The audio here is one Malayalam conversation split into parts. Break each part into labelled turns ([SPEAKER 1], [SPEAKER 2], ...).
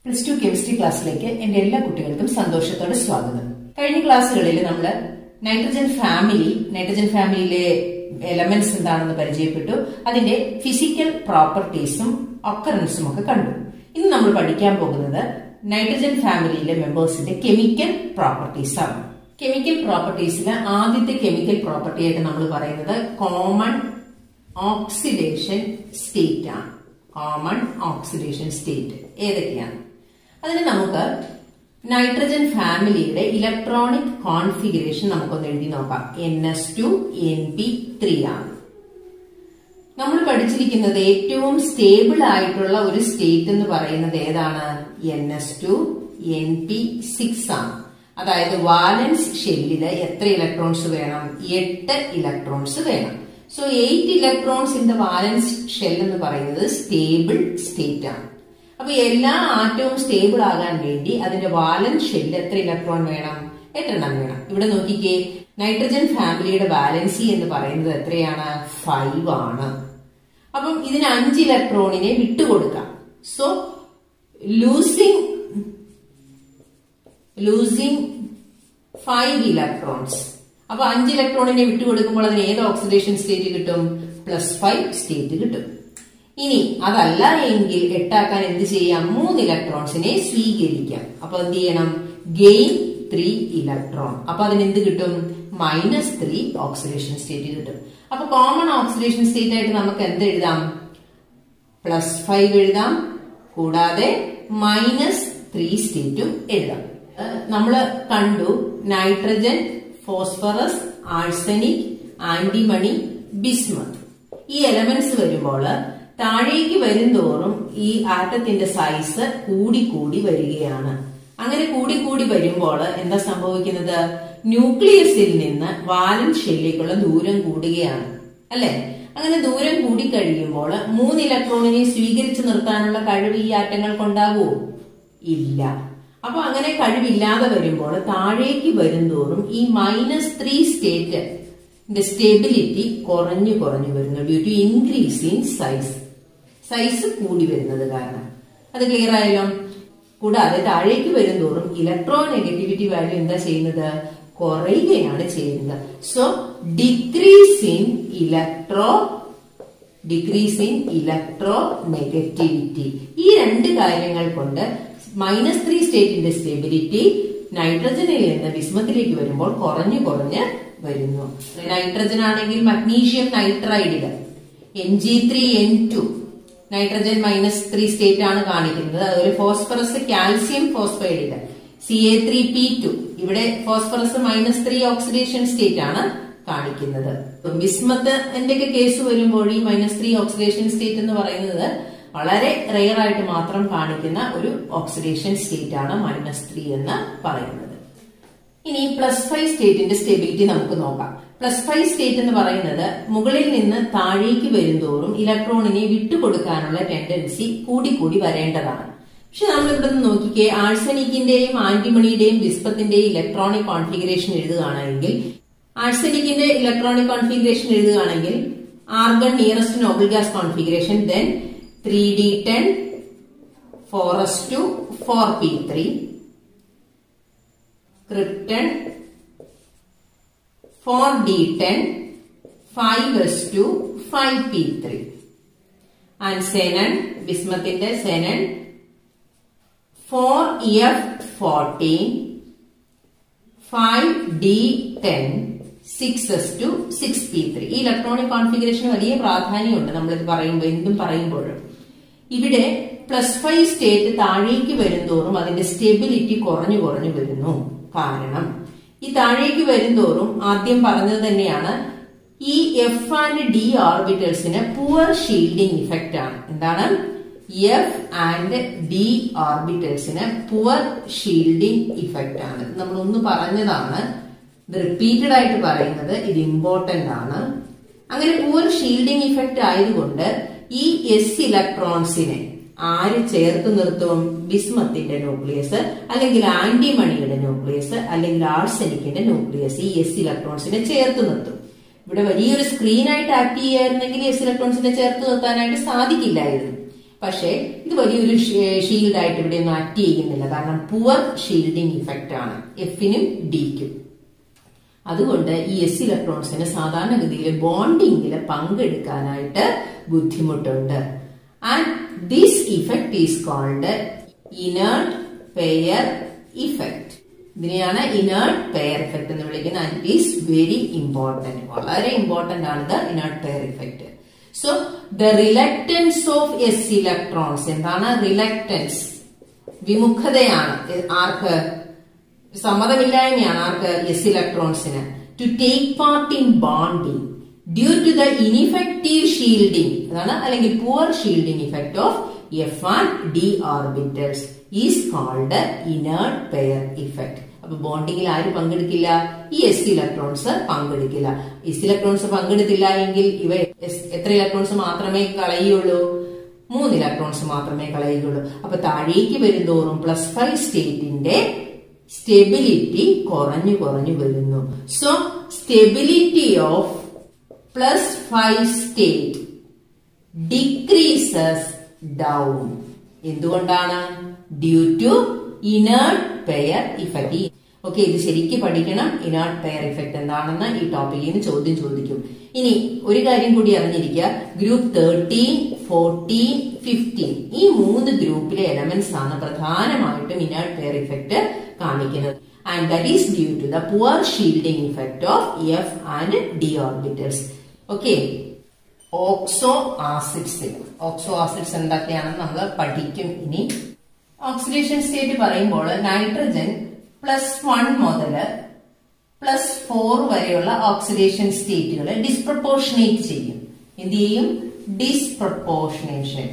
[SPEAKER 1] +2 കെമിസ്ട്രി ക്ലാസ്സിലേക്ക് എന്റെ എല്ലാ കുട്ടികൾക്കും സന്തോഷത്തോടെ സ്വാഗതം. കഴിഞ്ഞ ക്ലാസ്സുകളിൽ നമ്മൾ നൈട്രജൻ ഫാമിലിയിലെ എലമെന്റ്സ് എന്താണെന്ന് പരിചയപ്പെട്ടു. അതിന്റെ ഫിസിക്കൽ പ്രോപ്പർട്ടീസും ഒക്കറൻസും ഒക്കെ കണ്ടു. ഇന്ന് നമ്മൾ പഠിക്കാൻ പോകുന്നത് നൈട്രജൻ ഫാമിലിയിലെ മെമ്പേഴ്സിന്റെ കെമിക്കൽ പ്രോപ്പർട്ടീസ് ആണ്. കെമിക്കൽ പ്രോപ്പർട്ടീസിന് ആദ്യത്തെ കെമിക്കൽ പ്രോപ്പർട്ടി ആയിട്ട് നമ്മൾ പറയുന്നത് കോമൺ ഓക്സിഡേഷൻ സ്റ്റേറ്റ് ആണ്. കോമൺ ഓക്സിഡേഷൻ സ്റ്റേറ്റ് ഏതൊക്കെയാണ്? അതിന് നമുക്ക് നൈട്രജൻ ഫാമിലിയുടെ ഇലക്ട്രോണിക് കോൺഫിഗറേഷൻ നമുക്കൊന്ന് എഴുതി നോക്കാം. NS2 NP3 ആണ്. നമ്മൾ പഠിച്ചിരിക്കുന്നത് ഏറ്റവും സ്റ്റേബിൾ ആയിട്ടുള്ള ഒരു സ്റ്റേറ്റ് എന്ന് പറയുന്നത് ഏതാണ്? NS2 NP6 ആണ്. അതായത് വാലൻസ് ഷെല്ലില് എത്ര ഇലക്ട്രോൺസ് വേണം? 8 ഇലക്ട്രോൺസ് വേണം. So 8 electrons in the വാലൻസ് shell എന്ന് പറയുന്നത് സ്റ്റേബിൾ സ്റ്റേറ്റ് ആണ്. അപ്പൊ എല്ലാ ആറ്റവും സ്റ്റേബിൾ ആകാൻ വേണ്ടി അതിന്റെ വാലൻസ് ഷെല്ലിൽ എത്ര ഇലക്ട്രോൺ വേണം? 8 എണ്ണം വേണം. ഇവിടെ നോക്കിക്കേ, നൈട്രജൻ ഫാമിലിയുടെ വാലൻസി എന്ന് പറയുന്നത് എത്രയാണ്? 5 ആണ്. അപ്പം ഇതിന് 5 ഇലക്ട്രോണിനെ വിട്ടുകൊടുക്കാം. So losing 5 electrons. അപ്പൊ 5 ഇലക്ട്രോണിനെ വിട്ടുകൊടുക്കുമ്പോൾ അതിന് ഏത് ഓക്സിഡേഷൻ സ്റ്റേറ്റ് കിട്ടും? +5 സ്റ്റേറ്റ് കിട്ടും. ഇനി അതല്ല എങ്കിൽ 8 ആക്കാൻ എന്ത് ചെയ്യാം? 3 ഇലക്ട്രോൺസിനെ സ്വീകരിക്കാം. അപ്പൊ എന്ത് ചെയ്യണം? Gain 3 electron. അപ്പൊ അതിന് എന്ത് കിട്ടും? -3 ഓക്സിഡേഷൻ സ്റ്റേറ്റ് കിട്ടും. അപ്പൊ കോമൺ ഓക്സിഡേഷൻ സ്റ്റേറ്റ് ആയിട്ട് നമുക്ക് എന്ത് എഴുതാം? +5 എഴുതാം, കൂടാതെ -3 സ്റ്റേറ്റും എഴുതാം. നമ്മൾ കണ്ടു nitrogen, phosphorus, arsenic, antimony, bismuth ഈ എലമെന്റ്സ് വരുമ്പോൾ താഴേക്ക് വരുംതോറും ഈ ആറ്റത്തിന്റെ സൈസ് കൂടി വരികയാണ്. അങ്ങനെ കൂടി വരുമ്പോൾ എന്താ സംഭവിക്കുന്നത്? ന്യൂക്ലിയസിൽ നിന്ന് വാലൻസ് ഷെല്ലിലേക്കുള്ള ദൂരം കൂടുകയാണ്, അല്ലെ? അങ്ങനെ ദൂരം കൂടി കഴിയുമ്പോൾ 3 ഇലക്ട്രോണിനെ സ്വീകരിച്ചു നിർത്താനുള്ള കഴിവ് ഈ ആറ്റങ്ങൾക്കുണ്ടാകുമോ? ഇല്ല. അപ്പൊ അങ്ങനെ കഴിവില്ലാതെ വരുമ്പോൾ താഴേക്ക് വരുംതോറും ഈ -3 സ്റ്റേറ്റ് സ്റ്റെബിലിറ്റി കുറഞ്ഞു വരുന്നു. Due to increase in size കൂടി വരുന്നത് കാരണം. അത് ക്ലിയർ ആയല്ലോ? കൂടാതെ താഴേക്ക് വരുംതോറും ഇലക്ട്രോ നെഗറ്റിവിറ്റി വാല്യൂ എന്താ ചെയ്യുന്നത്? കുറയുകയാണ് ചെയ്യുന്നത്. So decrease in electro negativity. ഈ 2 കാര്യങ്ങൾ കൊണ്ട് -3 സ്റ്റേറ്റിന്റെ സ്റ്റെബിലിറ്റി നൈട്രജനിൽ നിന്ന് ബിസ്മത്തിലേക്ക് വരുമ്പോൾ കുറഞ്ഞു വരുന്നു. നൈട്രജൻ ആണെങ്കിൽ മഗ്നീഷ്യം നൈട്രൈഡില് Mg3N2 നൈട്രജൻ -3 സ്റ്റേറ്റ് ആണ് കാണിക്കുന്നത്. അതുപോലെ ഫോസ്ഫറസ് കാൽസ്യം ഫോസ്ഫൈഡില് Ca3P2 ഇവിടെ ഫോസ്ഫറസ് -3 ഓക്സിഡേഷൻ സ്റ്റേറ്റ് ആണ് കാണിക്കുന്നത്. ബിസ്മത്തിന്റെ കേസ് വരുമ്പോൾ ഈ -3 ഓക്സിഡേഷൻ സ്റ്റേറ്റ് എന്ന് പറയുന്നത് വളരെ റെയർ ആയിട്ട് മാത്രം കാണിക്കുന്ന ഒരു ഓക്സിഡേഷൻ സ്റ്റേറ്റ് ആണ് -3 എന്ന് പറയുന്നത്. ഇനി +5 സ്റ്റേറ്റിന്റെ സ്റ്റെബിലിറ്റി നമുക്ക് നോക്കാം. +5 സ്റ്റേറ്റ് എന്ന് പറയുന്നത് മുകളിൽ നിന്ന് താഴേക്ക് വരുംതോറും ഇലക്ട്രോണിനെ വിട്ടുകൊടുക്കാനുള്ള ടെൻഡൻസി കൂടി വരേണ്ടതാണ്. പക്ഷെ നമ്മൾ ഇവിടെ നിന്ന് നോക്കിക്കേ, ആഴ്സനിക്കിന്റെയും ആന്റിമണിയുടെയും ബിസ്മത്തിന്റെയും ഇലക്ട്രോണിക് കോൺഫിഗറേഷൻ എഴുതുകയാണെങ്കിൽ argon nearest noble gas configuration, then 3d10 4s2 4p3, krypton 4d10 5s2 5p3, and xenon ബിസ്മത്തിന്റെ xenon 4f14 5d10 6s2 6p3. ഈ ഇലക്ട്രോണിക് കോൺഫിഗറേഷൻ വലിയ പ്രാധാന്യമുണ്ട് നമ്മളിത് പറയുമ്പോഴും. ഇവിടെ +5 സ്റ്റേറ്റ് താഴേക്ക് വരുംതോറും അതിന്റെ സ്റ്റെബിലിറ്റി കുറഞ്ഞു വരുന്നു. കാരണം ഈ താഴേക്ക് വരുംതോറും ആദ്യം പറഞ്ഞത് തന്നെയാണ്, ഈ F ആൻഡ് D ഓർബിറ്റൽസിന് പുവർ ഷീൽഡിംഗ് ഇഫക്റ്റ് ആണ്. എന്താണ്? F ആൻഡ് D ഓർബിറ്റൽസിന് പുവർ ഷീൽഡിംഗ് ഇഫക്റ്റ് ആണ്. നമ്മളൊന്ന് പറഞ്ഞതാണ്, ഇത് റിപ്പീറ്റഡ് ആയിട്ട് പറയുന്നത്, ഇത് ഇമ്പോർട്ടന്റ് ആണ്. അങ്ങനെ പുവർ ഷീൽഡിംഗ് ഇഫക്റ്റ് ആയതുകൊണ്ട് ഈ S ഇലക്ട്രോൺസിനെ ആര് ചേർത്ത് നിർത്തും? ബിസ്മത്തിന്റെ ന്യൂക്ലിയസ്, അല്ലെങ്കിൽ ആന്റിമണിയുടെ ന്യൂക്ലിയസ്, അല്ലെങ്കിൽ ആർസെനിക്കിന്റെ ന്യൂക്ലിയസ് ഈ S ഇലക്ട്രോൺസിനെ ചേർത്ത് നിർത്തും. ഇവിടെ വലിയൊരു സ്ക്രീനായിട്ട് ആക്ട് ചെയ്യായിരുന്നെങ്കിൽ S ഇലക്ട്രോൺസിനെ ചേർത്ത് നിർത്താനായിട്ട് സാധിക്കില്ലായിരുന്നു. പക്ഷേ ഇത് വലിയൊരു ഷീൽഡ് ആയിട്ട് ഇവിടെ ഒന്നും ആക്ട് ചെയ്യുന്നില്ല. കാരണം പുവർ ഷീൽഡിംഗ് ഇഫക്റ്റ് ആണ് എഫിനും ഡിക്കും. അതുകൊണ്ട് ഈ s ഇലക്ട്രോൺസിന് സാധാരണഗതിയിൽ ബോണ്ടിങ്ങിൽ പങ്കെടുക്കാനായിട്ട് ബുദ്ധിമുട്ടുണ്ട്. And this effect is called inert pair effect. ഇതിനെയാണ് ഇനേർട്ട് പെയർ ഇഫക്റ്റ് എന്ന് വിളിക്കുന്നത്. And it is very important. വളരെ ഇമ്പോർട്ടന്റ് ആണ് ഇത് inert pair effect. So the reluctance of s electrons, എന്താണ് റിലക്റ്റൻസ്? വിമുഖതയാണ്. ആർക്ക്? സമ്മതമില്ലായ്മയാണ്. ആർക്ക്? s ഇലക്ട്രോൺസിന്. To take part in bonding due to the ineffective shielding, അതാണ് അല്ലെങ്കിൽ poor shielding effect of f and d orbitals is called inert pair effect. അപ്പൊ ബോണ്ടിങ്ങിൽ ആര് പങ്കെടുക്കില്ല? ഈ s ഇലക്ട്രോൺസ് പങ്കെടുക്കില്ല. s ഇലക്ട്രോൺസ് പങ്കെടുത്തില്ല എങ്കിൽ ഇവ എത്ര ഇലക്ട്രോൺസ് മാത്രമേ കളയുള്ളൂ? 3 ഇലക്ട്രോൺസ് മാത്രമേ കളയുകയുള്ളൂ. അപ്പൊ താഴേക്ക് വരുന്തോറും +5 സ്റ്റേറ്റിന്റെ സ്റ്റെബിലിറ്റി കുറഞ്ഞു കുറഞ്ഞു വരുന്നു. So stability of +5 state decreases down. എന്തുകൊണ്ടാണ്? Due to inert pair effect. Okay, ഇത് ശരിക്കും പഠിക്കണം. ഇനേർട്ട് പെയർ ഇഫക്റ്റ് എന്താണെന്ന് ഈ ടോപ്പിക്കിൽ നിന്ന് ചോദ്യം ചോദിക്കും. ഇനി ഒരു കാര്യം കൂടി അറിഞ്ഞിരിക്കുക. ഗ്രൂപ്പ് 13, 14, 15 ഈ 3 ഗ്രൂപ്പിലെ എലമെന്റ്സ് ആണ് പ്രധാനമായിട്ടും ഇനേർട്ട് പെയർ ഇഫക്റ്റ് കാണിക്കുന്നത്. And that is due to the poor shielding effect of f and d orbitals. Okay, oxo acids. Oxo acids എന്തൊക്കെയാണെന്ന് നമ്മൾ പഠിക്കും ഇനി. ഓക്സിഡേഷൻ സ്റ്റേറ്റ് പറയുമ്പോൾ നൈട്രജൻ +1 മുതൽ +4 വരെയുള്ള ഓക്സിഡേഷൻ സ്റ്റേറ്റുകൾ ഡിസ്പ്രപ്പോർഷനേറ്റ് ചെയ്യും. എന്ത് ചെയ്യും? ഡിസ്പ്രപ്പോർഷനേഷൻ.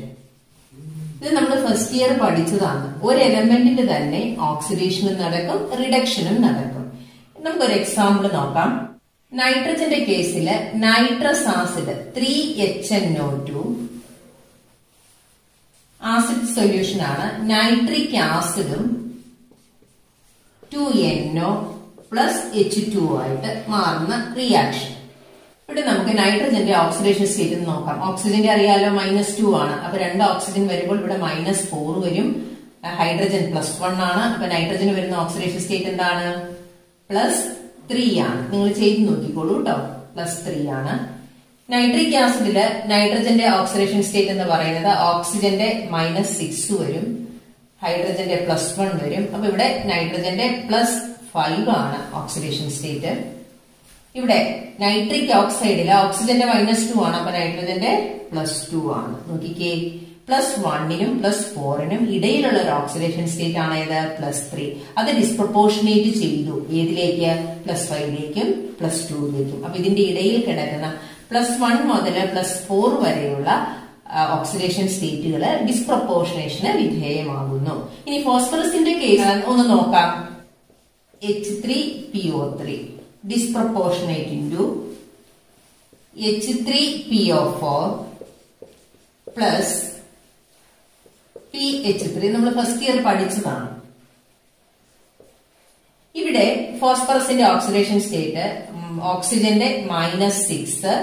[SPEAKER 1] ഇത് നമ്മൾ ഫസ്റ്റ് ഇയർ പഠിച്ചതാണ്. ഒരു എലമെന്റിൽ തന്നെ ഓക്സിഡേഷനും നടക്കും, റിഡക്ഷനും നടക്കും. നമുക്കൊരു എക്സാമ്പിൾ നോക്കാം. നൈട്രജന്റെ കേസിൽ nitrous acid 3HNO2 acid solution ആണ്. നൈട്രിക് ആസിഡും 2NO + H2 ആയിട്ട് മാറുന്ന റിയാക്ഷൻ. ഇവിടെ നമുക്ക് നൈട്രജന്റെ ഓക്സിഡേഷൻ സ്റ്റേറ്റ് നോക്കാം. ഓക്സിജന്റെ അറിയാലോ -2 ആണ്. അപ്പൊ 2 ഓക്സിജൻ വരുമ്പോൾ ഇവിടെ -4 വരും. ഹൈഡ്രജൻ +1 ആണ്. അപ്പൊ നൈട്രജന് വരുന്ന ഓക്സിഡേഷൻ സ്റ്റേറ്റ് എന്താണ്? +3 ആണ്. നിങ്ങൾ ചെയ്ത് നോക്കിക്കോളൂ കേട്ടോ. +3 ആണ്. നൈട്രിക് ആസിഡില് നൈട്രജന്റെ ഓക്സിഡേഷൻ സ്റ്റേറ്റ് എന്ന് പറയുന്നത് ഓക്സിജന്റെ -6 വരും, ഹൈഡ്രജന്റെ +1 വരും. അപ്പൊ ഇവിടെ നൈട്രജന്റെ +5 ആണ് ഓക്സിഡേഷൻ സ്റ്റേറ്റ്. ഇവിടെ നൈട്രിക് ഓക്സൈഡില് ഓക്സിജന്റെ -2 ആണ്. അപ്പൊ നൈട്രജന്റെ +2 ആണ്. നോക്കിക്കേ, +1നും +4നും ഇടയിലുള്ള ഒരു ഓക്സിഡേഷൻ സ്റ്റേറ്റ് ആണ് ഏത്? +3. അത് ഡിസ്പ്രപ്പോർഷനേറ്റ് ചെയ്തു. ഏതിലേക്ക്? +5ലേക്കും +2ലേക്കും. അപ്പൊ ഇതിന്റെ ഇടയിൽ കിടക്കുന്ന +1 മുതൽ +4 വരെയുള്ള ഓക്സിഡേഷൻ സ്റ്റേറ്റുകൾ ഡിസ്പ്രപ്പോർഷനേഷന് വിധേയമാകുന്നു. ഇനി ഫോസ്ഫറസിന്റെ കേസ് ഒന്ന് നോക്കാം. H3PO3 disproportionate into H3PO4 plus PH3 നമ്മൾ ഫസ്റ്റ് ഇയർ പഠിച്ചതാണ്. ഇവിടെ ഫോസ്ഫറസിന്റെ ഓക്സിഡേഷൻ സ്റ്റേറ്റ് ഓക്സിജന്റെ -6,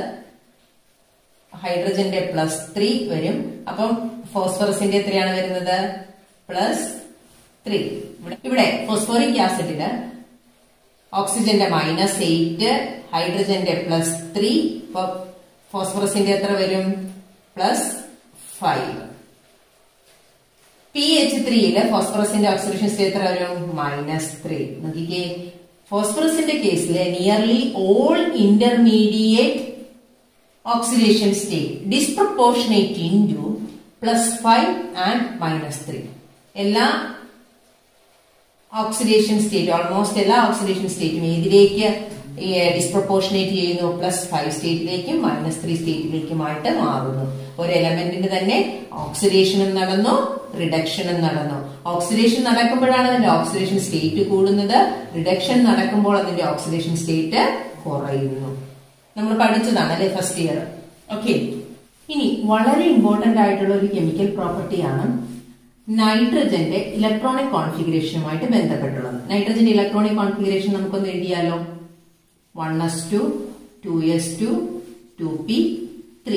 [SPEAKER 1] ഹൈഡ്രജന്റെ +3 വരും. അപ്പം ഫോസ്ഫറസിന്റെ എത്രയാണ് വരുന്നത്? +3. ഇവിടെ ഫോസ്ഫോറിക് ആസിഡില് ഓക്സിജന്റെ -8, ഹൈഡ്രജന്റെ +3, ഫോസ്ഫറസിന്റെ എത്ര വരും? +5. PH3യില് ഫോസ്ഫറസിന്റെ ഓക്സിഡേഷൻ സ്റ്റേറ്റ് എത്ര വരും? -3. നോക്കിക്കേ, ഫോസ്ഫറസിന്റെ കേസില് nearly all intermediate oxidation state disproportionate into +5 and -3. എല്ലാ ഓക്സിഡേഷൻ സ്റ്റേറ്റ്, ഓൾമോസ്റ്റ് എല്ലാ ഓക്സിഡേഷൻ സ്റ്റേറ്റും ഏതിലേക്ക് ഡിസ്പ്രപ്പോർഷനേറ്റ് ചെയ്യുന്നു? +5 സ്റ്റേറ്റിലേക്കും -3 സ്റ്റേറ്റിലേക്കുമായിട്ട് മാറുന്നു. ഒരു എലമെന്റിന് തന്നെ ഓക്സിഡേഷനും നടന്നു, റിഡക്ഷനും നടന്നു. ഓക്സിഡേഷൻ നടക്കുമ്പോഴാണ് അതിന്റെ ഓക്സിഡേഷൻ സ്റ്റേറ്റ് കൂടുന്നത്, റിഡക്ഷൻ നടക്കുമ്പോൾ അതിന്റെ ഓക്സിഡേഷൻ സ്റ്റേറ്റ് കുറയുന്നു. നമ്മൾ പഠിച്ചതാണ് അല്ലെ ഫസ്റ്റ് ഇയർ. ഓക്കെ, ഇനി വളരെ ഇമ്പോർട്ടന്റ് ആയിട്ടുള്ള ഒരു കെമിക്കൽ പ്രോപ്പർട്ടിയാണ് നൈട്രജന്റെ ഇലക്ട്രോണിക് കോൺഫിഗറേഷനുമായിട്ട് ബന്ധപ്പെട്ടുള്ളത്. നൈട്രജന്റെ ഇലക്ട്രോണിക് കോൺഫിഗറേഷൻ നമുക്കൊന്ന് എഴുതിയാലോ? 1s2, 2s2, 2p3.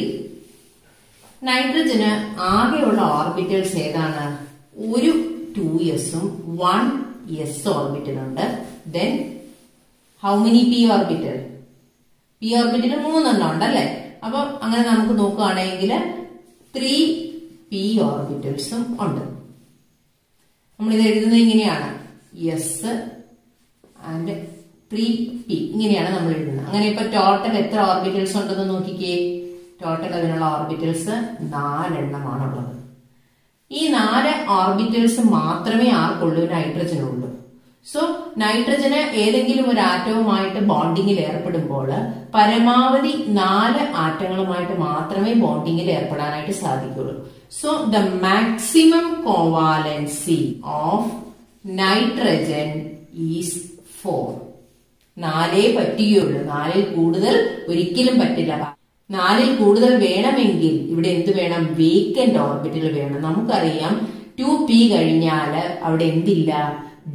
[SPEAKER 1] നൈട്രജന് ആകെയുള്ള ഓർബിറ്റൽസ് ഏതാണ്? ഒരു 2s-ഉം 1s ഓർബിറ്റൽ ഉണ്ട്. Then how many p orbital? p orbital 3 ഉണ്ടല്ലേ? അപ്പൊ അങ്ങനെ നമുക്ക് നോക്കുകയാണെങ്കിൽ 3p ഓർബിറ്റൽസും ഉണ്ട്. നമ്മളിത് എഴുതുന്നത് ഇങ്ങനെയാണ്, s ആൻഡ് 3p ഇങ്ങനെയാണ് നമ്മൾ എഴുതുന്നത്. അങ്ങനെ ഇപ്പൊ ടോട്ടൽ എത്ര ഓർബിറ്റൽസ് ഉണ്ടെന്ന് നോക്കിക്കേ. ടോട്ടൽ അതിനുള്ള ഓർബിറ്റൽസ് 4 എണ്ണമാണുള്ളത്. ഈ 4 ഓർബിറ്റൽസ് മാത്രമേ ആർക്കുള്ളൂ? നൈട്രജനുള്ളൂ. സോ നൈട്രജന് ഏതെങ്കിലും ഒരു ആറ്റവുമായിട്ട് ബോണ്ടിങ്ങിൽ ഏർപ്പെടുമ്പോൾ പരമാവധി 4 ആറ്റങ്ങളുമായിട്ട് മാത്രമേ ബോണ്ടിങ്ങിൽ ഏർപ്പെടാനായിട്ട് സാധിക്കുള്ളൂ. So the maximum covalency of nitrogen is 4. 4 പറ്റുകയുള്ളൂ. 4-ൽ കൂടുതൽ ഒരിക്കലും പറ്റില്ല. 4-ൽ കൂടുതൽ വേണമെങ്കിൽ ഇവിടെ എന്ത് വേണം? വേക്കന്റ് ഓർബിറ്റൽ വേണം. നമുക്കറിയാം 2p കഴിഞ്ഞാൽ അവിടെ എന്തില്ല?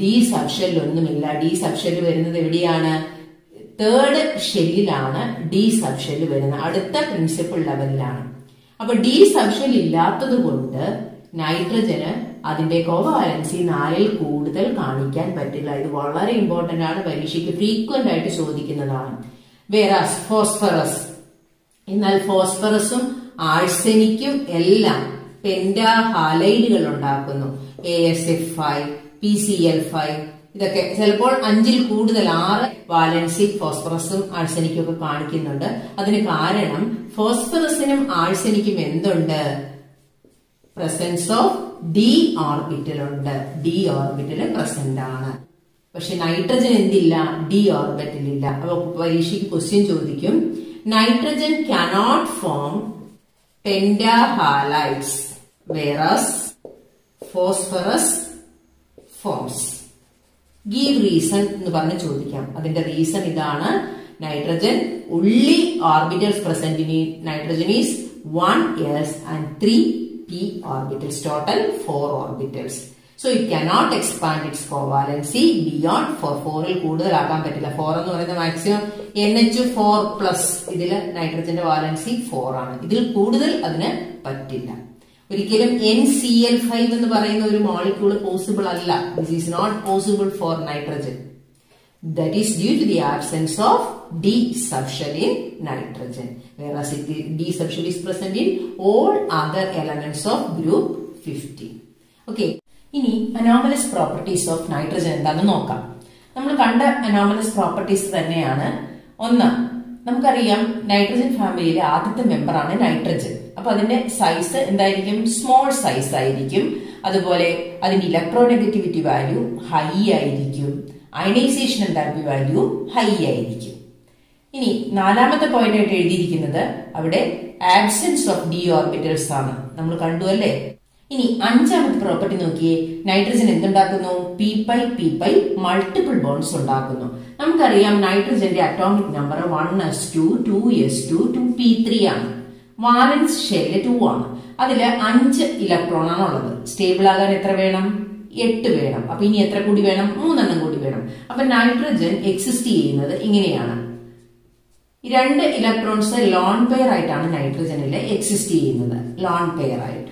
[SPEAKER 1] ഡി സബ്ഷെൽ ഒന്നുമില്ല. ഡി സബ്ഷെൽ വരുന്നത് എവിടെയാണ്? 3rd ഷെല്ലിലാണ് ഡി സബ്ഷെൽ വരുന്നത്. അടുത്ത പ്രിൻസിപ്പൽ ലെവലിലാണ്. അപ്പൊ ഡി സബ്ഷെൽ ഇല്ലാത്തത് കൊണ്ട് നൈട്രജന് അതിന്റെ കോവാലൻസി 4-ൽ കൂടുതൽ കാണിക്കാൻ പറ്റില്ല. ഇത് വളരെ ഇമ്പോർട്ടന്റ് ആണ്, പരീക്ഷയ്ക്ക് ഫ്രീക്വന്റ് ആയിട്ട് ചോദിക്കുന്നതാണ്. വേറാസ് ഫോസ്ഫറസ്, എന്നാൽ ഫോസ്ഫറസും ആഴ്സനിക്കും എല്ലാം പെന്റാഹാലൈഡുകൾ ഉണ്ടാക്കുന്നു. ASF5, PCl5 ഇതൊക്കെ ചിലപ്പോൾ 5-ൽ കൂടുതൽ 6 വാലൻസി ഫോസ്ഫറസും ആഴ്സനിക്കും ഒക്കെ കാണിക്കുന്നുണ്ട്. അതിന് കാരണം ഫോസ്ഫറസിനും ആഴ്സനിക്കും എന്തുണ്ട്? പ്രസൻസ് ഓഫ് ഡി ഓർബിറ്റൽ ഉണ്ട്. ഡി ഓർബിറ്റൽ പ്രസന്റ് ആണ്. പക്ഷെ നൈട്രജൻ എന്തില്ല? ഡി ഓർബിറ്റൽ ഇല്ല. അപ്പൊ പരീക്ഷയ്ക്ക് ക്വസ്റ്റ്യൻ ചോദിക്കും, nitrogen cannot form pentahalides whereas phosphorus forms. Give reason എന്ന് പറഞ്ഞ് ചോദിക്കാം. അതിന്റെ റീസൺ ഇതാണ്. Nitrogen only orbitals present in nitrogen is 1s and 3p orbitals, total 4 orbitals. So it cannot expand its covalency beyond 4. 4-ൽ കൂടുതലാക്കാൻ പറ്റില്ല. 4 എന്ന് പറയുന്നത് മാക്സിമം NH4+. ഇതില് നൈട്രജന്റെ വാലൻസി 4 ആണ്. ഇതിൽ കൂടുതൽ അതിന് പറ്റില്ല. ഒരിക്കലും NCl5 എന്ന് പറയുന്ന ഒരു മോളിക്യൂൾ പോസിബിൾ അല്ല. This is not possible for nitrogen. That is due to the absence of D subshell in nitrogen, whereas D subshell is present in all other elements of group 15. Okay. ഇനി അനോമലസ് പ്രോപ്പർട്ടീസ് ഓഫ് നൈട്രജൻ എന്താണെന്ന് നോക്കാം. നമ്മൾ കണ്ട അനോമലസ് പ്രോപ്പർട്ടീസ് തന്നെയാണ്. ഒന്ന്, നമുക്കറിയാം നൈട്രജൻ ഫാമിലിയിലെ ആദ്യത്തെ മെമ്പർ ആണ് നൈട്രജൻ. അപ്പൊ അതിന്റെ സൈസ് എന്തായിരിക്കും? സ്മോൾ സൈസ് ആയിരിക്കും. അതുപോലെ അതിന്റെ ഇലക്ട്രോനെഗറ്റിവിറ്റി വാല്യൂ ഹൈ ആയിരിക്കും. അയണൈസേഷൻ എൻതാൽപ്പി വാല്യൂ ഹൈ ആയിരിക്കും. ഇനി 4ാമത്തെ പോയിന്റ് ആയിട്ട് എഴുതിയിരിക്കുന്നത് അവിടെ ആബ്സെൻസ് ഓഫ് ഡി ഓർബിറ്റൽസ് ആണ്. നമ്മൾ കണ്ടു അല്ലേ? ഇനി 5ാമത്തെ പ്രോപ്പർട്ടി നോക്കിയേ. നൈട്രജൻ എന്തുണ്ടാക്കുന്നു? p മൾട്ടിപ്പിൾ ബോൺഡ്സ് ഉണ്ടാക്കുന്നു. നമുക്കറിയാം നൈട്രജന്റെ atomic number 1s2, 2s2, 2p3 ആണ്. വാലൻസ് ഷെല്ല് 2 ആണ്. അതില് 5 ഇലക്ട്രോൺ ആണ് ഉള്ളത്. സ്റ്റേബിൾ ആകാൻ എത്ര വേണം? 8 വേണം. അപ്പൊ ഇനി എത്ര കൂടി വേണം? 3 എണ്ണം കൂടി വേണം. അപ്പൊ നൈട്രജൻ എക്സിസ്റ്റ് ചെയ്യുന്നത് ഇങ്ങനെയാണ്. 2 ഇലക്ട്രോൺസ് ലോൺ പെയർ ആയിട്ടാണ് നൈട്രജനിൽ എക്സിസ്റ്റ് ചെയ്യുന്നത്. ലോൺ പെയർ ആയിട്ട്.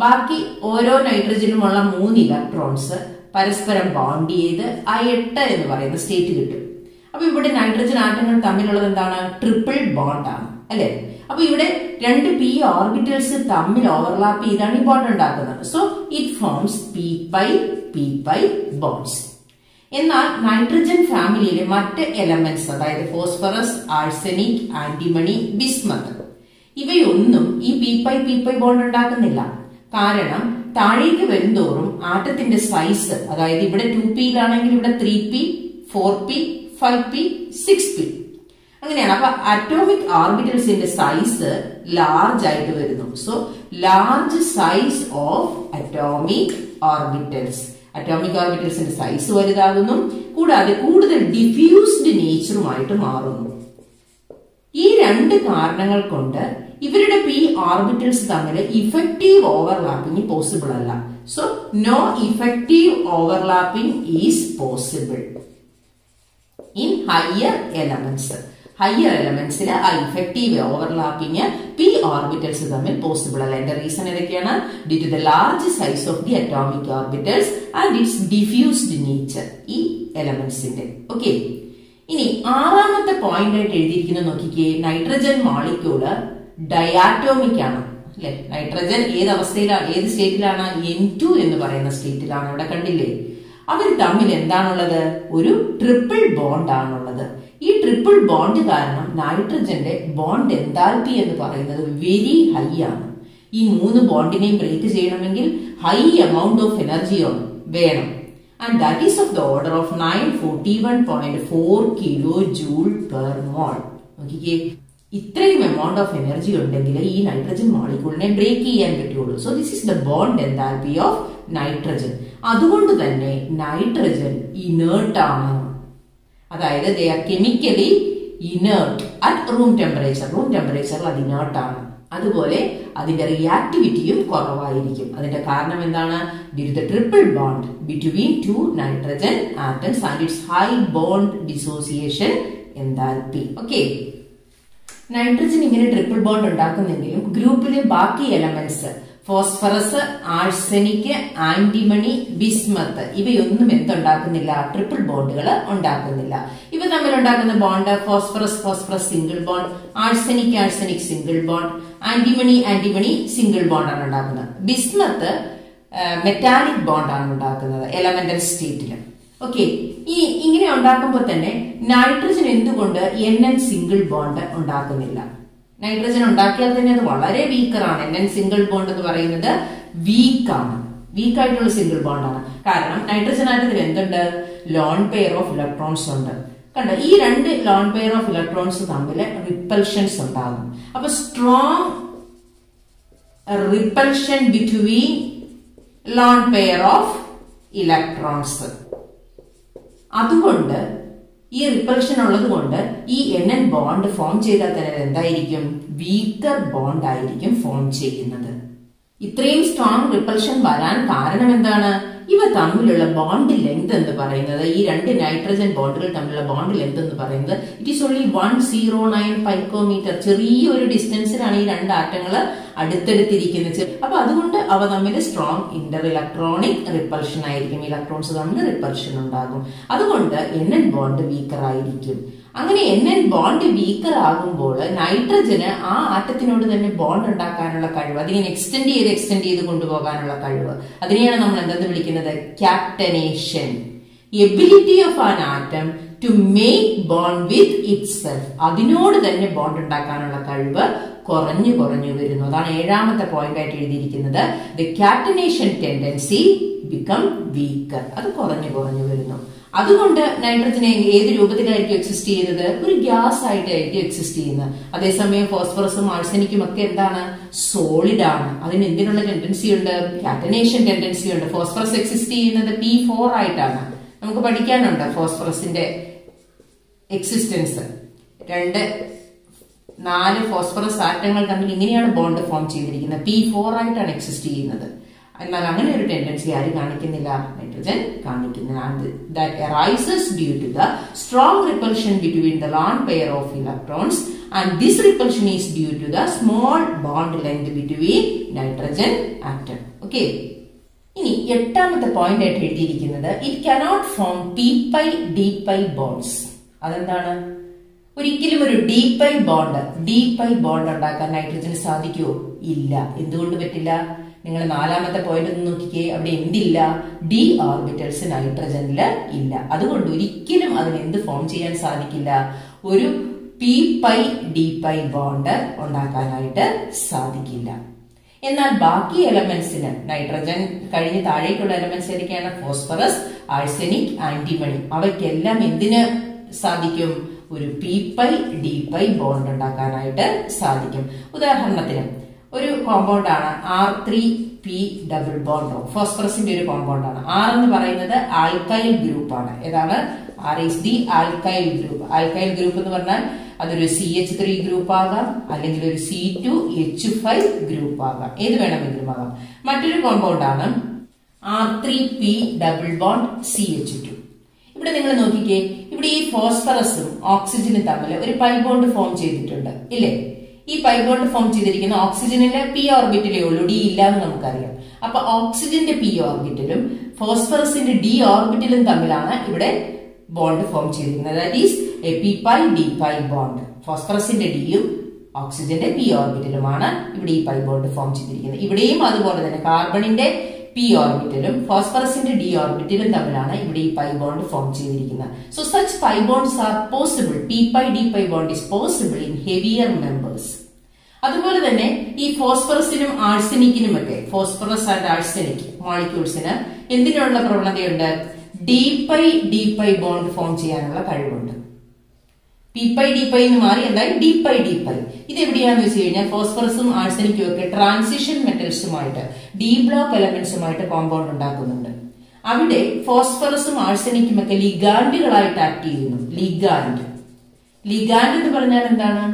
[SPEAKER 1] ബാക്കി ഓരോ നൈട്രജനുമുള്ള 3 ഇലക്ട്രോൺസ് പരസ്പരം ബോണ്ട് ചെയ്ത് ആ 8 എന്ന് പറയുന്ന സ്റ്റേറ്റ് കിട്ടും. അപ്പൊ ഇവിടെ നൈട്രജൻ ആറ്റങ്ങൾ തമ്മിലുള്ളത് എന്താണ്? ട്രിപ്പിൾ ബോണ്ട് ആണ് അല്ലെ? അപ്പൊ ഇവിടെ 2 p ഓർബിറ്റൽസ് തമ്മിൽ ഓവർലാപ്പ് ചെയ്താണ് ഈ ബോണ്ട് ഉണ്ടാക്കുന്നത്. So it forms p bonds. എന്നാൽ നൈട്രജൻ ഫാമിലിയിലെ മറ്റ് എലമെന്റ്സ്, അതായത് ഫോസ്ഫറസ്, ആഴ്സനിക്, ആന്റിമണി, ബിസ്മത്ത്, ഇവയൊന്നും ഈ p ബോണ്ട് ഉണ്ടാക്കുന്നില്ല. കാരണം താഴേക്ക് വരുന്തോറും ആറ്റത്തിന്റെ സൈസ്, അതായത് ഇവിടെ 2pയിലാണെങ്കിൽ ഇവിടെ 3p, 4p, 5p, 6p അങ്ങനെയാണ്. അപ്പൊ അറ്റോമിക് ഓർബിറ്റൽസിന്റെ സൈസ് ലാർജ് ആയിട്ട് വരുന്നു. So large size of atomic orbitals. Atomic ഓർബിറ്റൽസിന്റെ സൈസ് വലുതാകുന്നു. കൂടാതെ കൂടുതൽ ഡിഫ്യൂസ്ഡ് നേച്ചറുമായിട്ട് മാറുന്നു. ഈ 2 കാരണങ്ങൾ കൊണ്ട് ഇവരുടെ p ഓർബിറ്റൽസ് തമ്മിൽ ഇഫക്റ്റീവ് ഓവർലാപ്പിംഗ് പോസിബിൾ അല്ല. So no effective overlapping is possible in higher elements. Higher എലമെന്റ്സിൽ ആ ഇഫക്റ്റീവ് ഓവർലാപ്പിംഗ് പി ഓർബിറ്റൽസ് തമ്മിൽ പോസിബിൾ അല്ല. എന്റെ റീസൺ ഏതൊക്കെയാണ്? Due to the large size of the atomic orbitals and its diffused nature ഈ എലമെന്റ്സിന്റെ. ഓക്കെ, ഇനി ആറാമത്തെ പോയിന്റ് ആയിട്ട് എഴുതിയിരിക്കുന്നത് നോക്കിക്കേ. നൈട്രജൻ മോളിക്യൂള് ഡയാറ്റോമിക് ആണ് അല്ലെ. നൈട്രജൻ ഏത് അവസ്ഥയിലാണ്, ഏത് സ്റ്റേറ്റിലാണ്? N2 എന്ന് പറയുന്ന സ്റ്റേറ്റിലാണ്. ഇവിടെ കണ്ടില്ലേ, അവർ തമ്മിൽ എന്താണുള്ളത്? ഒരു ട്രിപ്പിൾ ബോണ്ട് ആണുള്ളത്. ഈ ട്രിപ്പിൾ ബോണ്ട് കാരണം നൈട്രജന്റെ ബോണ്ട് എൻതാൽപ്പി എന്ന് പറയുന്നത് വെരി ഹൈ ആണ്. ഈ 3 ബോണ്ടിനെയും ബ്രേക്ക് ചെയ്യണമെങ്കിൽ ഹൈ എമൗണ്ട് ഓഫ് എനർജി വേണം. And that is of the order of 941.4 kJ/mol. നോക്കിക്കേ, ഇത്രയും എമൗണ്ട് ഓഫ് എനർജി ഉണ്ടെങ്കിൽ ഈ നൈട്രജൻ മോളിക്യൂളിനെ ബ്രേക്ക് ചെയ്യാൻ പറ്റുള്ളൂ. So this is the bond enthalpy of nitrogen. അതുകൊണ്ട് തന്നെ നൈട്രജൻ ഇനേർട്ട് ആണ്. അതായത് they are chemically inert at room temperature. Room ടെമ്പറേച്ചറിൽ അത് ഇനേർട്ട് ആണ്. അതുപോലെ അതിന്റെ റിയാക്ടിവിറ്റിയും കുറവായിരിക്കും. അതിന്റെ കാരണം എന്താണ്? Due to the triple bond between 2 nitrogen atoms and its high bond dissociation enthalpy. Okay, nitrogen ഇങ്ങനെ ട്രിപ്പിൾ ബോണ്ട് ഉണ്ടാക്കുന്നെങ്കിലും ഗ്രൂപ്പിലെ ബാക്കി elements phosphorus, arsenic, antimony, bismuth ഇവയൊന്നും എന്തുണ്ടാക്കുന്നില്ല? ട്രിപ്പിൾ ബോണ്ടുകൾ ഉണ്ടാക്കുന്നില്ല. ഇവ തമ്മിൽ ഉണ്ടാക്കുന്ന bond phosphorus phosphorus single bond, arsenic arsenic single bond, antimony antimony single bond ആണ് ഉണ്ടാക്കുന്നത്. ബിസ്മത്ത് മെറ്റാലിക് ബോണ്ട് ആണ് ഉണ്ടാക്കുന്നത് എലമെന്റൽ സ്റ്റേറ്റിൽ. ഓക്കെ, ഈ ഇങ്ങനെ ഉണ്ടാക്കുമ്പോൾ തന്നെ നൈട്രജൻ എന്തുകൊണ്ട് NN സിംഗിൾ ബോണ്ട് ഉണ്ടാക്കുന്നില്ല? നൈട്രജൻ ഉണ്ടാക്കിയാൽ തന്നെ അത് വളരെ വീക്കറാണ്. NN സിംഗിൾ ബോണ്ട് എന്ന് പറയുന്നത് വീക്കാണ്, വീക്കായിട്ടുള്ള സിംഗിൾ ബോണ്ടാണ്. കാരണം നൈട്രജൻ ആറ്റത്തിൽ എന്തുണ്ട്? ലോൺ പെയർ ഓഫ് ഇലക്ട്രോൺസ് ഉണ്ട്. കണ്ടോ, ഈ 2 ലോൺ പെയർ ഓഫ് ഇലക്ട്രോൺസ് തമ്മിൽ റിപ്പൽഷൻസ് ഉണ്ടാകും. അപ്പൊ strong repulsion between lone pair of electrons. അതുകൊണ്ട് ഈ റിപ്പൽഷൻ ഉള്ളത് കൊണ്ട് ഈ NN ബോണ്ട് ഫോം ചെയ്താൽ തന്നെ എന്തായിരിക്കും? വീക്കർ ബോണ്ട് ആയിരിക്കും ഫോം ചെയ്യുന്നത്. ഇത്രയും സ്ട്രോങ് റിപ്പൽഷൻ വരാൻ കാരണം എന്താണ്? ഇവ തമ്മിലുള്ള ബോണ്ട് ലെങ്ത് എന്ന് പറയുന്നത്, ഈ 2 നൈട്രജൻ ബോണ്ടുകൾ തമ്മിലുള്ള ബോണ്ട് ലെങ്ത് എന്ന് പറയുന്നത് ഇറ്റ് ഈസ് ഓൺലി 109 പൈക്കോമീറ്റർ. ചെറിയൊരു ഡിസ്റ്റൻസിലാണ് ഈ 2 ആറ്റങ്ങൾ അടുത്തടുത്തിരിക്കുന്നത്. അപ്പൊ അതുകൊണ്ട് അവ തമ്മിൽ സ്ട്രോങ് ഇന്റർ ഇലക്ട്രോണിക് റിപ്പൽഷൻ ആയിരിക്കും. ഇലക്ട്രോൺസ് തമ്മിൽ റിപ്പൽഷൻ ഉണ്ടാകും. അതുകൊണ്ട് NN ബോണ്ട് വീക്കർ ആയിരിക്കും. അങ്ങനെ NN ബോണ്ട് വീക്കർ ആകുമ്പോൾ നൈട്രജന് ആ ആറ്റത്തിനോട് തന്നെ ബോണ്ട് ഉണ്ടാക്കാനുള്ള കഴിവ്, അതിനെ എക്സ്റ്റെൻഡ് ചെയ്ത് കൊണ്ടുപോകാനുള്ള കഴിവ്, അതിനെയാണ് നമ്മൾ എന്തെന്ന് വിളിക്കുന്നത്? Catenation. Ability of an atom to make bond with itself. അതിനോട് തന്നെ ബോണ്ട് ഉണ്ടാക്കാനുള്ള കഴിവ് കുറഞ്ഞു വരുന്നു. അതാണ് 7ാമത്തെ പോയിന്റ് ആയിട്ട് എഴുതിയിരിക്കുന്നത്. The catenation tendency become weaker. അത് കുറഞ്ഞു വരുന്നു. അതുകൊണ്ട് നൈട്രജനെ ഏത് രൂപത്തിലായിരിക്കും എക്സിസ്റ്റ് ചെയ്യുന്നത്? ഒരു ഗ്യാസ് ആയിട്ടായിരിക്കും എക്സിസ്റ്റ് ചെയ്യുന്നത്. അതേസമയം ഫോസ്ഫറസും ആഴ്സനിക്കും ഒക്കെ എന്താണ്? സോളിഡ് ആണ്. അതിന് എന്തിനുള്ള ടെൻഡൻസി ഉണ്ട്? ക്യാറ്റനേഷൻ ടെൻഡൻസി ഉണ്ട്. ഫോസ്ഫറസ് എക്സിസ്റ്റ് ചെയ്യുന്നത് P4 ആയിട്ടാണ്. നമുക്ക് പഠിക്കാനുണ്ട് ഫോസ്ഫറസിന്റെ എക്സിസ്റ്റൻസ്. 4 ഫോസ്ഫറസ് ആറ്റങ്ങൾ തമ്മിൽ ഇങ്ങനെയാണ് ബോണ്ട് ഫോം ചെയ്തിരിക്കുന്നത്. P4 ആയിട്ടാണ് എക്സിസ്റ്റ് ചെയ്യുന്നത്. എന്നാൽ അങ്ങനെ ഒരു ടെൻഡൻസി ആര് കാണിക്കുന്നില്ല? നൈട്രജൻ കാണിക്കുന്നില്ല. That arises due to the strong repulsion between the lone pair of electrons, and this repulsion is due to the small bond length between nitrogen atom. Okay. ഇനി 8ാമത്തെ പോയിന്റ് ആയിട്ട് എഴുതിയിരിക്കുന്നത് it cannot form p-pi d-pi bonds. അതെന്താണ്? ഒരിക്കലും ഒരു d-pi ബോണ്ട് ഉണ്ടാക്കാൻ നൈട്രജന് സാധിക്കുമോ? ഇല്ല. എന്തുകൊണ്ട് പറ്റില്ല? നിങ്ങൾ 4ാമത്തെ പോയിന്റ് ഒന്ന് നോക്കിക്കേ. അവിടെ എന്തില്ല? d ഓർബിറ്റൽസ് നൈട്രജനില് ഇല്ല. അതുകൊണ്ട് ഒരിക്കലും അതിന് എന്ത് ഫോം ചെയ്യാൻ സാധിക്കില്ല? ഒരു p-pi d-pi ബോണ്ട് ഉണ്ടാക്കാനായിട്ട് സാധിക്കില്ല. എന്നാൽ ബാക്കി എലമെന്റ്സിന്, നൈട്രജൻ കഴിഞ്ഞ് താഴേക്കുള്ള എലമെന്റ്സ് ഏതൊക്കെയാണ്? ഫോസ്ഫറസ്, ആഴ്സനിക്, ആന്റിമണി, അവയ്ക്കെല്ലാം എന്തിന് സാധിക്കും? ഒരു p-pi d-pi ബോണ്ട് ഉണ്ടാക്കാനായിട്ട് സാധിക്കും. ഉദാഹരണത്തിന് ഒരു കോമ്പൗണ്ട് ആണ് R3P ഡബിൾ ബോണ്ട്. ഫോസ്ഫറസിന്റെ ഒരു കോമ്പൗണ്ട് ആണ്. R എന്ന് പറയുന്നത് ആൽക്കൈൽ ഗ്രൂപ്പ് ആണ്. ഏതാണ്? R is the alkyl group. Alkyl group എന്ന് പറഞ്ഞാൽ അതൊരു CH3 ഗ്രൂപ്പ് ആകാം, അല്ലെങ്കിൽ ഒരു C2H5 ഗ്രൂപ്പ് ആകാം. ഏത് വേണമെങ്കിലും ആകാം. മറ്റൊരു കോമ്പൗണ്ട് ആണ് R3P ഡബിൾ ബോണ്ട് CH2. ഇവിടെ നിങ്ങൾ നോക്കിക്കേ, ഇവിടെ ഈ ഫോസ്ഫറസും ഓക്സിജനും തമ്മിൽ ഒരു പൈ ബോണ്ട് ഫോം ചെയ്തിട്ടുണ്ട് ഇല്ലേ? ഈ പൈ ബോണ്ട് ഫോം ചെയ്തിരിക്കുന്ന ഓക്സിജനിലെ പി ഓർബിറ്റലേ ഉള്ളൂ, ഡി ഇല്ല എന്ന് നമുക്കറിയാം. അപ്പൊ ഓക്സിജന്റെ പി ഓർബിറ്റലും ഫോസ്ഫറസിന്റെ ഡി ഓർബിറ്റലും തമ്മിലാണ് ഇവിടെ ബോണ്ട് ഫോം ചെയ്തിരിക്കുന്നത്. That is a p pi d pi bond. ഫോസ്ഫറസിന്റെ ഡിയും ഓക്സിജന്റെ പി ഓർബിറ്റലുമാണ് ഇവിടെ ഈ പൈ ബോണ്ട് ഫോം ചെയ്തിരിക്കുന്നത്. ഇവിടെയും അതുപോലെ തന്നെ കാർബണിന്റെ പി ഓർബിറ്റലും ഫോസ്ഫറസിന്റെ ഡി ഓർബിറ്റലും തമ്മിലാണ് ഇവിടെ ഈ പൈ ബോണ്ട് ഫോം ചെയ്തിരിക്കുന്നത്. So such pi bonds R possible. P pi d pi bond is possible in heavier members. അതുപോലെ തന്നെ ഈ ഫോസ്ഫറസിനും ആഴ്സനിക്കിനും ഒക്കെ, ഫോസ്ഫറസ് ആൻഡ് ആഴ്സനിക് മോളിക്യൂൾസിന് എന്തിനുള്ള പ്രവണതയുണ്ട്? ഡി പൈ ബോണ്ട് ഫോം ചെയ്യാനുള്ള കഴിവുണ്ട്. പി പൈ ഡി പൈ എന്ന് മാറി എന്തായി? D pi. ഇത് എവിടെയാന്ന് വെച്ച് കഴിഞ്ഞാൽ ഫോസ്ഫറസും ആഴ്സനിക്കും ഒക്കെ ട്രാൻസിഷൻ മെറ്റൽസുമായിട്ട്, ഡി ബ്ലോക്ക് എലമെന്റ്സുമായിട്ട് കോമ്പൗണ്ട് ഉണ്ടാക്കുന്നുണ്ട്. അവിടെ ഫോസ്ഫറസും ആഴ്സനിക്കും ഒക്കെ ലിഗാൻഡുകളായിട്ട് ആക്ട് ചെയ്യുന്നു. ലിഗാൻഡ് എന്ന് പറഞ്ഞാൽ എന്താണ്?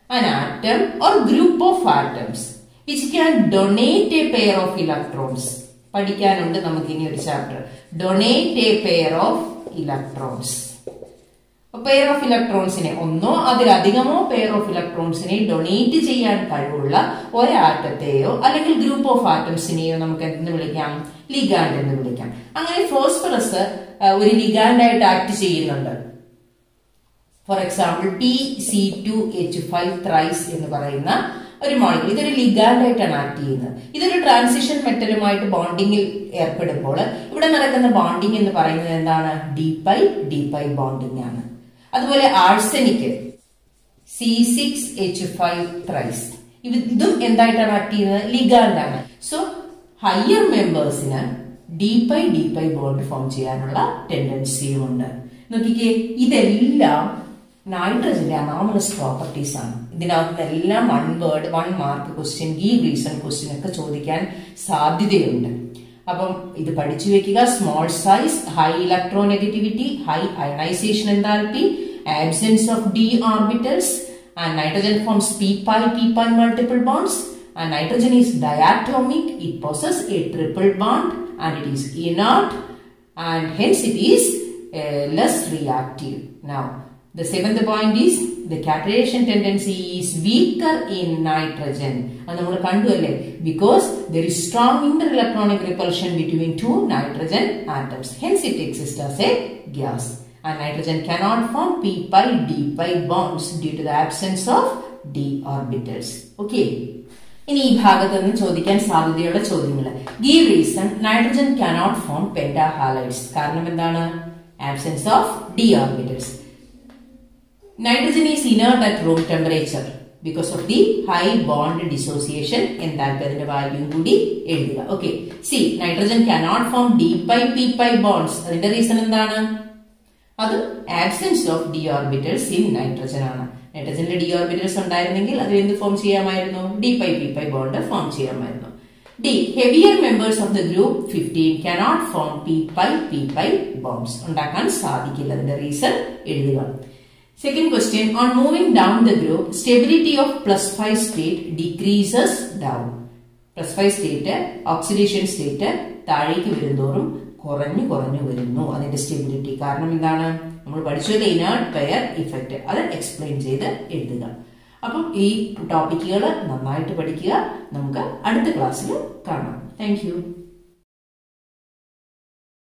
[SPEAKER 1] an atom or group of atoms which can donate a pair of electrons. പഠിക്കാനുണ്ട് നമുക്ക് ഇനി ഒരു chapter, donate a pair of electrons. Pair of ഇലക്ട്രോൺസിനെ, ഒന്നോ അതിലധികമോ പെയർ ഓഫ് ഇലക്ട്രോൺസിനെ ഡൊണേറ്റ് ചെയ്യാൻ കഴിവുള്ള ഒരാറ്റത്തെയോ അല്ലെങ്കിൽ ഗ്രൂപ്പ് ഓഫ് ആറ്റംസിനെയോ നമുക്ക് എന്തെന്ന് വിളിക്കാം? ലിഗാൻഡ് എന്ന് വിളിക്കാം. അങ്ങനെ ഫോസ്ഫറസ് ഒരു ലിഗാൻഡായിട്ട് ആക്ട് ചെയ്യുന്നുണ്ട്. ഫോർ എക്സാമ്പിൾ PCH5 ത്രൈസ് എന്ന് പറയുന്ന ഒരു മോളിക്യൂൾ, ഇതൊരു ലിഗാൻഡായിട്ടാണ് ആക്ട് ചെയ്യുന്നത്. ഇതൊരു ട്രാൻസിഷൻ മെറ്റലുമായിട്ട് ബോണ്ടിങ്ങിൽ ഏർപ്പെടുമ്പോൾ ഇവിടെ നടക്കുന്ന ബോണ്ടിങ് എന്ന് പറയുന്നത് എന്താണ്? ഡി പൈ ബോണ്ടിങ് ആണ്. അതുപോലെ ആഴ്സനിക് C6H5 ത്രൈസ്, ഇതും എന്തായിട്ടാണ് ആക്ട് ചെയ്യുന്നത്? ലിഗാൻഡ് ആണ്. സോ ഹയർ മെമ്പേഴ്സിന് ഡി പൈ ബോണ്ട് ഫോം ചെയ്യാനുള്ള ടെൻഡൻസിയും ഉണ്ട്. നോക്കിക്കേ, ഇതെല്ലാം നൈട്രജന്റെ അനോമലസ് പ്രോപ്പർട്ടീസ് ആണ്. ഇതിനകത്തെല്ലാം 1 word 1 mark question, give reason question ഒക്കെ ചോദിക്കാൻ സാധ്യതയുണ്ട്. അപ്പം ഇത് പഠിച്ചു വെക്കുക. Small size, high electronegativity, high ionisation enthalpy, absence of d orbitals, and nitrogen forms p pi multiple bonds, and nitrogen is diatomic. It possesses a triple bond and it is inert, and hence it is less reactive. Now the 7th point is the cation tendency is weaker in nitrogen. And we kandu alle, because there is strong interelectronic repulsion between two nitrogen atoms, hence it exists as a gas. And nitrogen cannot form p pi d pi bonds due to the absence of d orbitals. Okay. ഇനി ഈ ഭാഗത്ത് നിന്ന് ചോദിക്കാൻ സാധ്യതയുള്ള ചോദ്യങ്ങൾ. Give reason, nitrogen cannot form pentahalides. കാരണം എന്താണ്? Absence of d orbitals. Nitrogen is inert at room temperature because of the high bond dissociation. എന്തായാലും അതിന്റെ വാല്യൂ കൂടി എഴുതുക. Okay. C, nitrogen cannot form d pi p pi bonds. അതിന്റെ റീസൺ എന്താണ്? അത് absence of d orbitals in nitrogen ആണ്. നൈട്രജനിലെ ഡി ഓർബിറ്റൽസ് ഉണ്ടായിരുന്നെങ്കിൽ അത് എന്ത് ഫോം ചെയ്യാമായിരുന്നു? D pi p pi bond form ചെയ്യാമായിരുന്നു. D, heavier members of the group 15 cannot form p pi bonds. ഉണ്ടാക്കാൻ സാധിക്കില്ല. അതിന്റെ റീസൺ എഴുതുക. Second question, on moving down the group, stability of +5 state decreases down. +5 state, oxidation state താഴേക്ക് വരുന്തോറും കുറഞ്ഞു വരുന്നു അതിന്റെ സ്റ്റെബിലിറ്റി. കാരണം എന്താണ്? നമ്മൾ പഠിച്ചത് ഇനേർട്ട് പെയർ ഇഫക്റ്റ്. അത് എക്സ്പ്ലെയിൻ ചെയ്ത് എഴുതുക. അപ്പം ഈ ടോപ്പിക്കുകൾ നന്നായിട്ട് പഠിക്കുക. നമുക്ക് അടുത്ത ക്ലാസ്സിൽ കാണാം. Thank you.